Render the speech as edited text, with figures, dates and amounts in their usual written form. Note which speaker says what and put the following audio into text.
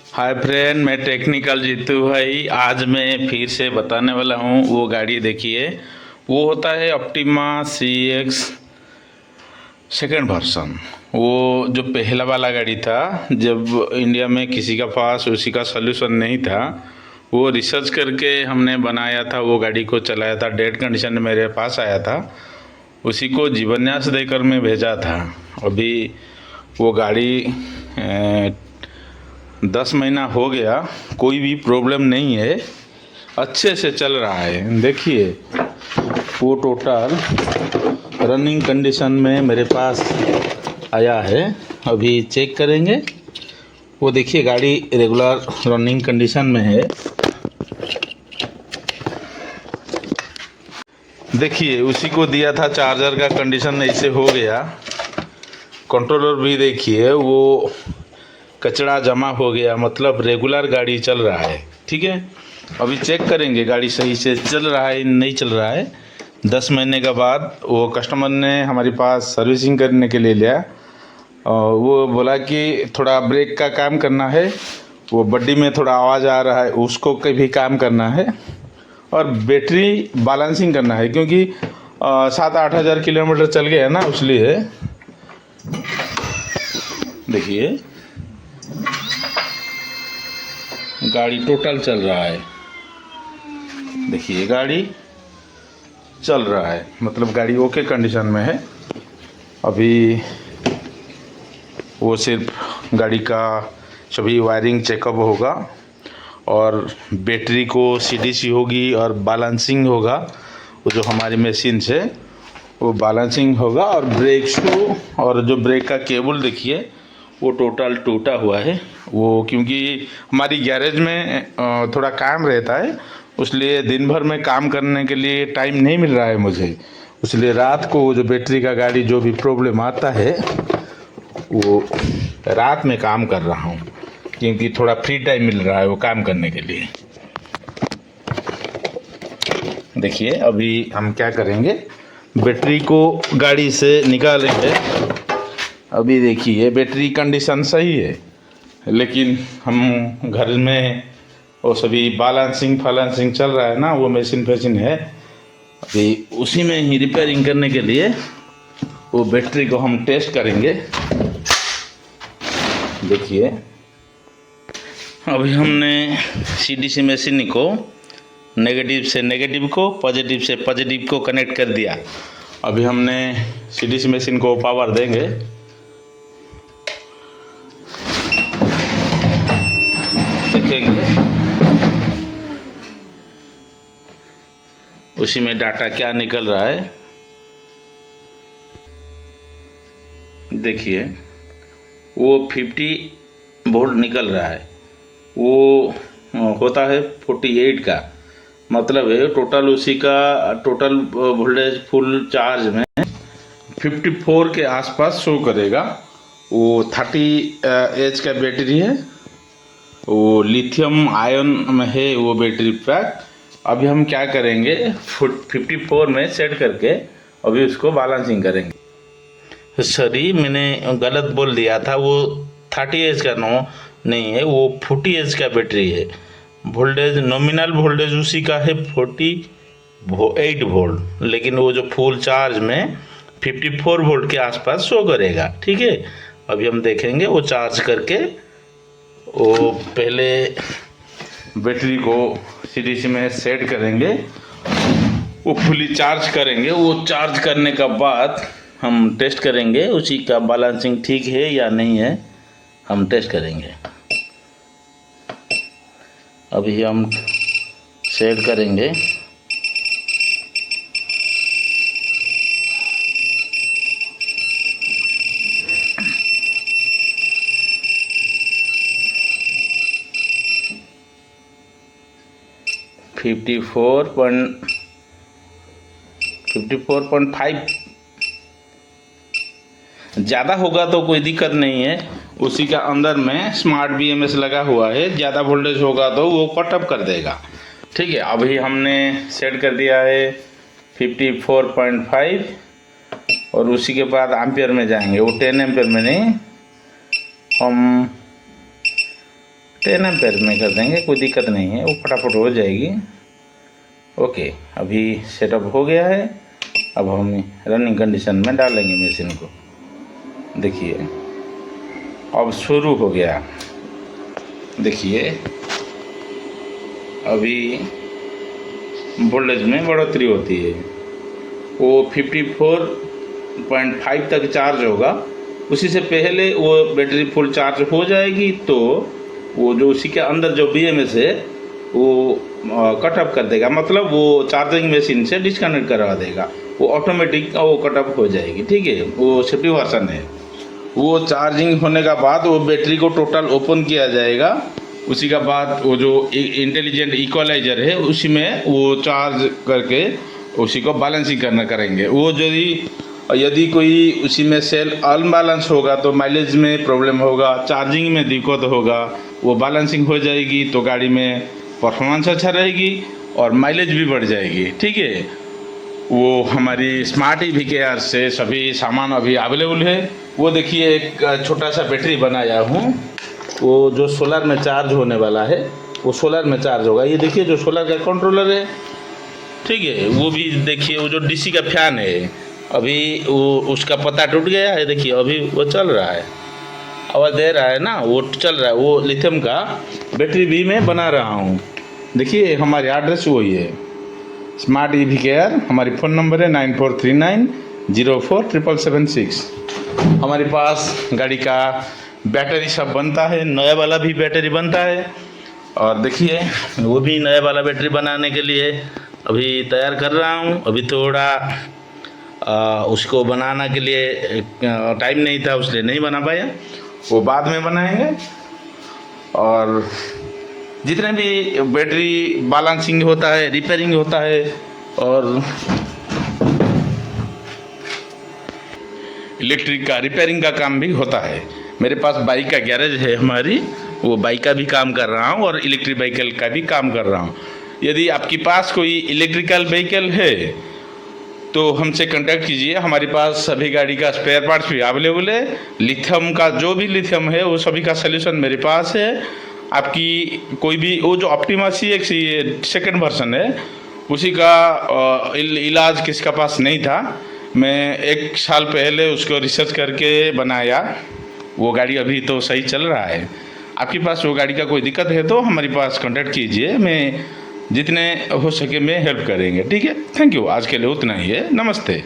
Speaker 1: Hi friend, मैं technical Jitu भाई। आज मैं फिर से बताने वाला हूँ। वो गाड़ी देखिए, वो होता है ऑप्टिमा CX सेकेंड वर्सन। वो जो पहला वाला गाड़ी था, जब इंडिया में किसी का पास उसी का सलूशन नहीं था, वो रिसर्च करके हमने बनाया था। वो गाड़ी को चलाया था, डेड कंडीशन में मेरे पास आया था। उसी को जीवन्यास देकर मैं भेजा था। अभी वो गाड़ी 10 महीना हो गया, कोई भी प्रॉब्लम नहीं है, अच्छे से चल रहा है। देखिए, वो टोटल रनिंग कंडीशन में मेरे पास आया है। अभी चेक करेंगे। वो देखिए, गाड़ी रेगुलर रनिंग कंडीशन में है। देखिए, उसी को दिया था चार्जर का कंडीशन ऐसे हो गया। कंट्रोलर भी देखिए, वो कचरा जमा हो गया, मतलब रेगुलर गाड़ी चल रहा है। ठीक है, अभी चेक करेंगे गाड़ी सही से चल रहा है नहीं चल रहा है। 10 महीने के बाद वो कस्टमर ने हमारे पास सर्विसिंग करने के लिए लिया, और वो बोला कि थोड़ा ब्रेक का काम करना है, वो बड्डी में थोड़ा आवाज़ आ रहा है, उसको भी काम करना है, और बैटरी बैलेंसिंग करना है, क्योंकि 7-8 हज़ार किलोमीटर चल गया है ना, इसलिए। देखिए, गाड़ी टोटल चल रहा है। देखिए, गाड़ी चल रहा है, मतलब गाड़ी ओके कंडीशन में है। अभी वो सिर्फ गाड़ी का सभी वायरिंग चेकअप होगा, और बैटरी को CDC होगी, और बैलेंसिंग होगा। वो जो हमारी मशीन से वो बैलेंसिंग होगा, और ब्रेक शू, और जो ब्रेक का केबल देखिए, वो टोटल टूटा हुआ है। वो क्योंकि हमारी गैरेज में थोड़ा काम रहता है, इसलिए दिन भर में काम करने के लिए टाइम नहीं मिल रहा है मुझे। इसलिए रात को जो बैटरी का गाड़ी जो भी प्रॉब्लम आता है, वो रात में काम कर रहा हूँ, क्योंकि थोड़ा फ्री टाइम मिल रहा है वो काम करने के लिए। देखिए, अभी हम क्या करेंगे, बैटरी को गाड़ी से निकालेंगे। अभी देखिए, बैटरी कंडीशन सही है, लेकिन हम घर में वो सभी बैलेंसिंग फैलेंसिंग चल रहा है ना, वो मशीन है। अभी उसी में ही रिपेयरिंग करने के लिए वो बैटरी को हम टेस्ट करेंगे। देखिए, अभी हमने CDC मशीन को नेगेटिव से नेगेटिव को, पॉजिटिव से पॉजिटिव को कनेक्ट कर दिया। अभी हमने CDC मशीन को पावर देंगे। देखेंगे उसी में डाटा क्या निकल रहा है। देखिए, वो 50 वोल्ट निकल रहा है। वो होता है 48 का, मतलब है टोटल उसी का टोटल वोल्टेज फुल चार्ज में 54 के आसपास शो करेगा। वो 30 का बैटरी है, वो लिथियम आयन में है वो बैटरी पैक। अभी हम क्या करेंगे, 54 में सेट करके अभी उसको बैलेंसिंग करेंगे। सॉरी, मैंने गलत बोल दिया था। वो 30 का नहीं है, वो 40 का बैटरी है। वोल्टेज, नॉमिनल वोल्टेज उसी का है 48 वोल्ट, लेकिन वो जो फुल चार्ज में 54 वोल्ट के आसपास शो करेगा। ठीक है, अभी हम देखेंगे वो चार्ज करके। वो पहले बैटरी को CDC में सेट करेंगे, वो फुली चार्ज करेंगे। वो चार्ज करने का बाद हम टेस्ट करेंगे उसी का बैलेंसिंग ठीक है या नहीं है, हम टेस्ट करेंगे। अभी हम सेट करेंगे। फिफ्टी फोर पॉइंट 54.5 ज़्यादा होगा तो कोई दिक्कत नहीं है। उसी का अंदर में स्मार्ट BMS लगा हुआ है, ज़्यादा वोल्टेज होगा तो वो कट ऑफ कर देगा। ठीक है, अभी हमने सेट कर दिया है 54.5, और उसी के बाद एम्पियर में जाएंगे। वो 10 एम्पियर में नहीं, हम 10 एम्पेयर में कर देंगे, कोई दिक्कत नहीं है, वो फटाफट हो जाएगी। ओके, अभी सेटअप हो गया है। अब हम रनिंग कंडीशन में डालेंगे मशीन को। देखिए अब शुरू हो गया। देखिए अभी वोल्टेज में बढ़ोतरी होती है। वो 54.5 तक चार्ज होगा। उसी से पहले वो बैटरी फुल चार्ज हो जाएगी तो वो जो उसी के अंदर जो BMS है वो कट ऑफ कर देगा, मतलब वो चार्जिंग मशीन से डिस्कनेक्ट करवा देगा। वो ऑटोमेटिक वो कट ऑफ हो जाएगी। ठीक है, वो सेफ्टी वर्जन है। वो चार्जिंग होने का बाद वो बैटरी को टोटल ओपन किया जाएगा। उसी का बाद वो जो इंटेलिजेंट इक्वलाइजर है उसी में वो चार्ज करके उसी को बैलेंसिंग करेंगे। वो यदि कोई उसी में सेल अनबैलेंस होगा तो माइलेज में प्रॉब्लम होगा, चार्जिंग में दिक्कत होगा। वो बैलेंसिंग हो जाएगी तो गाड़ी में परफॉर्मेंस अच्छा रहेगी और माइलेज भी बढ़ जाएगी। ठीक है, वो हमारी स्मार्ट EV केयर से सभी सामान अभी अवेलेबल है। वो देखिए एक छोटा सा बैटरी बनाया हूँ, वो जो सोलर में चार्ज होने वाला है, वो सोलर में चार्ज होगा। ये देखिए जो सोलर का कंट्रोलर है, ठीक है, वो भी देखिए। वो जो DC का फैन है अभी वो उसका पत्ता टूट गया है, देखिए अभी वो चल रहा है, आवाज़ दे रहा है ना, वो चल रहा है। वो लिथियम का बैटरी भी मैं बना रहा हूँ। देखिए हमारी एड्रेस वही है, स्मार्ट EV केयर। हमारी फ़ोन नंबर है 9439047776। हमारे पास गाड़ी का बैटरी सब बनता है, नया वाला भी बैटरी बनता है। और देखिए वो भी नया वाला बैटरी बनाने के लिए अभी तैयार कर रहा हूँ। अभी थोड़ा उसको बनाने के लिए टाइम नहीं था, उसलिए नहीं बना पाया, वो बाद में बनाएंगे। और जितने भी बैटरी बैलेंसिंग होता है, रिपेयरिंग होता है और इलेक्ट्रिक का रिपेयरिंग का काम भी होता है। मेरे पास बाइक का गैरेज है हमारी, वो बाइक का भी काम कर रहा हूँ और इलेक्ट्रिक व्हीकल का भी काम कर रहा हूँ। यदि आपके पास कोई इलेक्ट्रिकल व्हीकल है तो हमसे कांटेक्ट कीजिए। हमारे पास सभी गाड़ी का स्पेयर पार्ट्स भी अवेलेबल है। लिथियम का जो भी लिथियम है वो सभी का सलूशन मेरे पास है। आपकी कोई भी वो जो ऑप्टिमा CX सेकेंड वर्जन है उसी का इलाज किसका पास नहीं था, मैं 1 साल पहले उसको रिसर्च करके बनाया। वो गाड़ी अभी तो सही चल रहा है। आपके पास वो गाड़ी का कोई दिक्कत है तो हमारे पास कांटेक्ट कीजिए, मैं जितने हो सके मैं हेल्प करेंगे। ठीक है, थैंक यू। आज के लिए उतना ही है, नमस्ते।